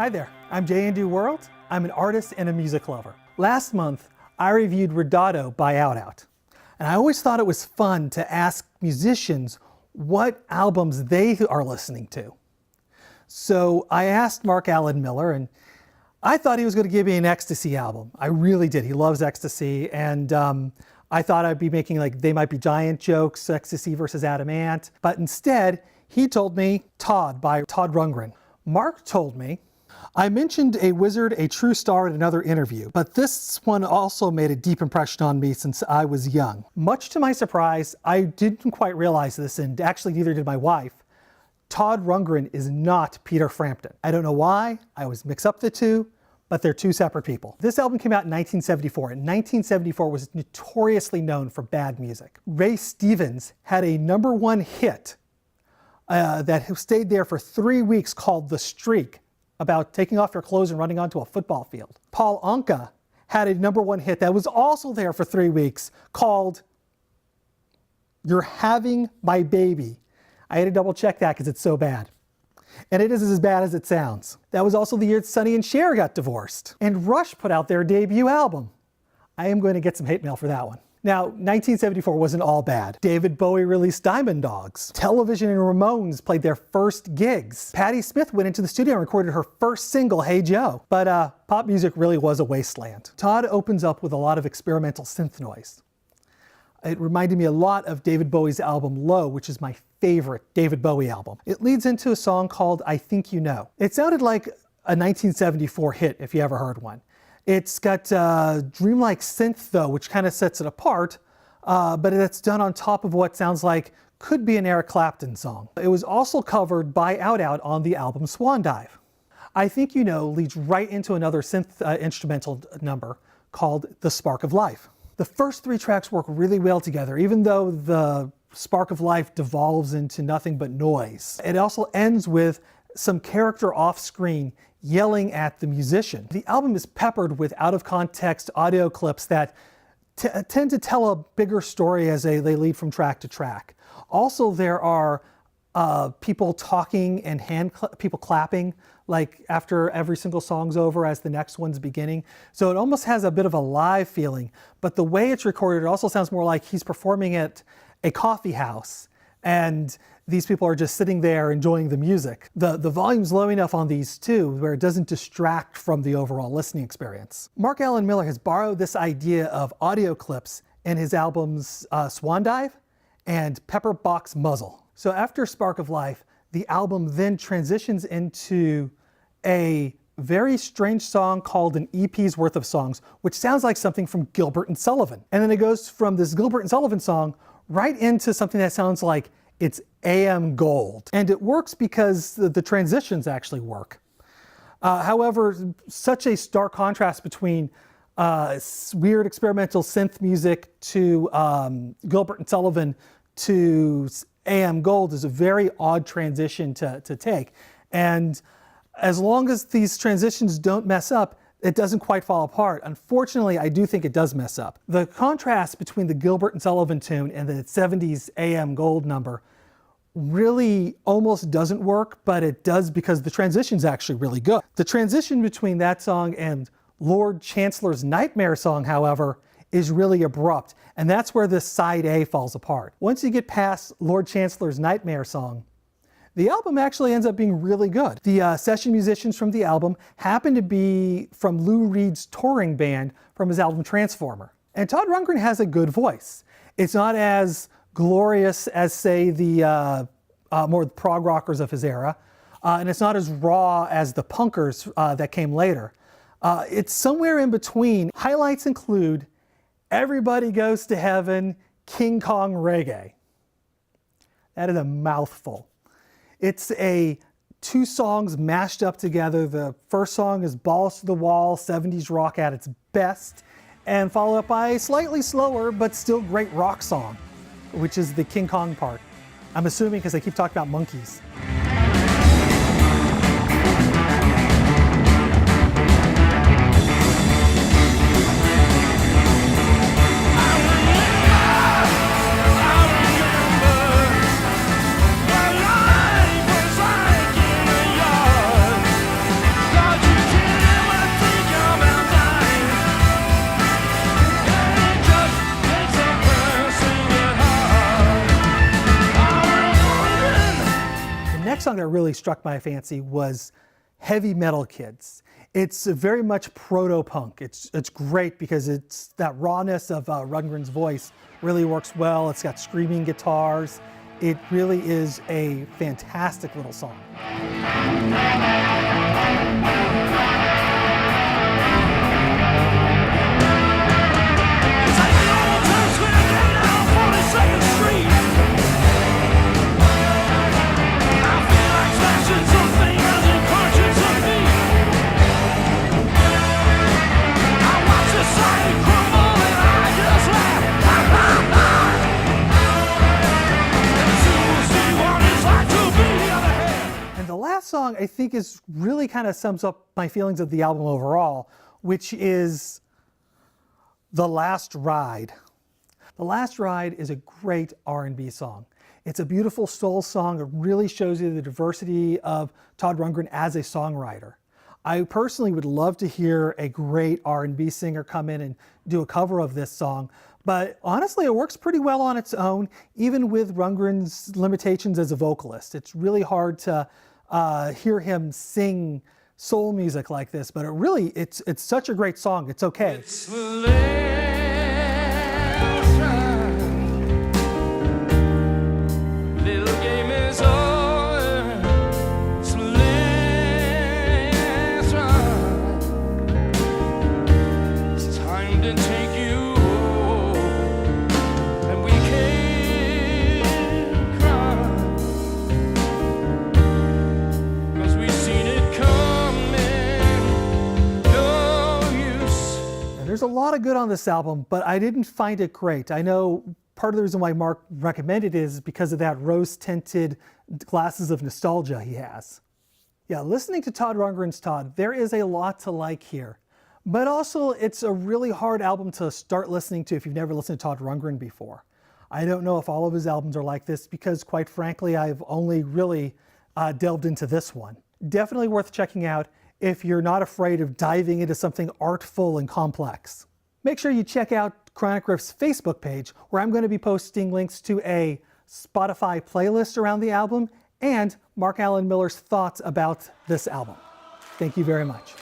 Hi there, I'm J&D World. I'm an artist and a music lover. Last month, I reviewed Redato by Out Out. And I always thought it was fun to ask musicians what albums they are listening to. So I asked Mark Alan Miller, and I thought he was going to give me an Ecstasy album. I really did. He loves Ecstasy, and I thought I'd be making like They Might Be Giant jokes, Ecstasy versus Adam Ant. But instead, he told me Todd by Todd Rundgren. Mark told me, I mentioned A Wizard, a True Star in another interview, but this one also made a deep impression on me since I was young. Much to my surprise, I didn't quite realize this, and actually neither did my wife. Todd Rundgren is not Peter Frampton. I don't know why, I always mix up the two, but they're two separate people. This album came out in 1974, and 1974 was notoriously known for bad music. Ray Stevens had a #1 hit that stayed there for 3 weeks called The Streak, about taking off your clothes and running onto a football field. Paul Anka had a #1 hit that was also there for 3 weeks called You're Having My Baby. I had to double check that because it's so bad. And it is as bad as it sounds. That was also the year Sonny and Cher got divorced. And Rush put out their debut album. I am going to get some hate mail for that one. Now, 1974 wasn't all bad. David Bowie released Diamond Dogs. Television and Ramones played their first gigs. Patti Smith went into the studio and recorded her first single, Hey Joe. But pop music really was a wasteland. Todd opens up with a lot of experimental synth noise. It reminded me a lot of David Bowie's album Low, which is my favorite David Bowie album. It leads into a song called I Think You Know. It sounded like a 1974 hit, if you ever heard one. It's got dreamlike synth though, which kind of sets it apart, but it's done on top of what sounds like could be an Eric Clapton song. It was also covered by Out Out on the album Swan Dive. I Think You Know leads right into another synth instrumental number called The Spark of Life. The first 3 tracks work really well together, even though the Spark of Life devolves into nothing but noise. It also ends with some character off screen yelling at the musician. The album is peppered with out-of-context audio clips that tend to tell a bigger story as they lead from track to track. Also, there are people talking and people clapping like after every single song's over as the next one's beginning. So it almost has a bit of a live feeling, but the way it's recorded, it also sounds more like he's performing at a coffee house and these people are just sitting there enjoying the music. The volume's low enough on these two where it doesn't distract from the overall listening experience. Mark Alan Miller has borrowed this idea of audio clips in his albums Swan Dive and Pepper Box Muzzle. So after Spark of Life, the album then transitions into a very strange song called an EP's worth of songs, which sounds like something from Gilbert and Sullivan. And then it goes from this Gilbert and Sullivan song right into something that sounds like it's AM Gold. And it works because the transitions actually work. However, such a stark contrast between weird experimental synth music to Gilbert and Sullivan to AM Gold is a very odd transition to take. And as long as these transitions don't mess up, it doesn't quite fall apart. Unfortunately, I do think it does mess up. The contrast between the Gilbert and Sullivan tune and the 70s AM Gold number really almost doesn't work, but it does because the transition's actually really good. The transition between that song and Lord Chancellor's Nightmare song, however, is really abrupt, and that's where this side A falls apart. Once you get past Lord Chancellor's Nightmare song, the album actually ends up being really good. The session musicians from the album happen to be from Lou Reed's touring band from his album Transformer. And Todd Rundgren has a good voice. It's not as glorious as, say, the more prog rockers of his era, and it's not as raw as the punkers that came later. It's somewhere in between. Highlights include Everybody Goes to Heaven, King Kong Reggae. That is a mouthful. It's 2 songs mashed up together. The first song is Balls to the Wall, 70s rock at its best, and followed up by a slightly slower but still great rock song, which is the King Kong part. I'm assuming because they keep talking about monkeys. God song that really struck my fancy was Heavy Metal Kids. It's very much proto-punk. It's great because it's that rawness of Rundgren's voice really works well. It's got screaming guitars. It really is a fantastic little song. Song I think is really kind of sums up my feelings of the album overall, which is The Last Ride. The Last Ride is a great R&B song. It's a beautiful soul song. It really shows you the diversity of Todd Rundgren as a songwriter. I personally would love to hear a great R&B singer come in and do a cover of this song, but honestly it works pretty well on its own, even with Rundgren's limitations as a vocalist. It's really hard to hear him sing soul music like this, but it's such a great song. It's okay. It's the last ride. Little game is over. It's the last ride. It's time to take you home, and we can't cry. There's a lot of good on this album, but I didn't find it great. I know part of the reason why Mark recommended it is because of that rose-tinted glasses of nostalgia he has. Yeah, listening to Todd Rundgren's Todd, there is a lot to like here. But also, it's a really hard album to start listening to if you've never listened to Todd Rundgren before. I don't know if all of his albums are like this because, quite frankly, I've only really delved into this one. Definitely worth checking out if you're not afraid of diving into something artful and complex. Make sure you check out Chronic Riff's Facebook page, where I'm going to be posting links to a Spotify playlist around the album and Mark Alan Miller's thoughts about this album. Thank you very much.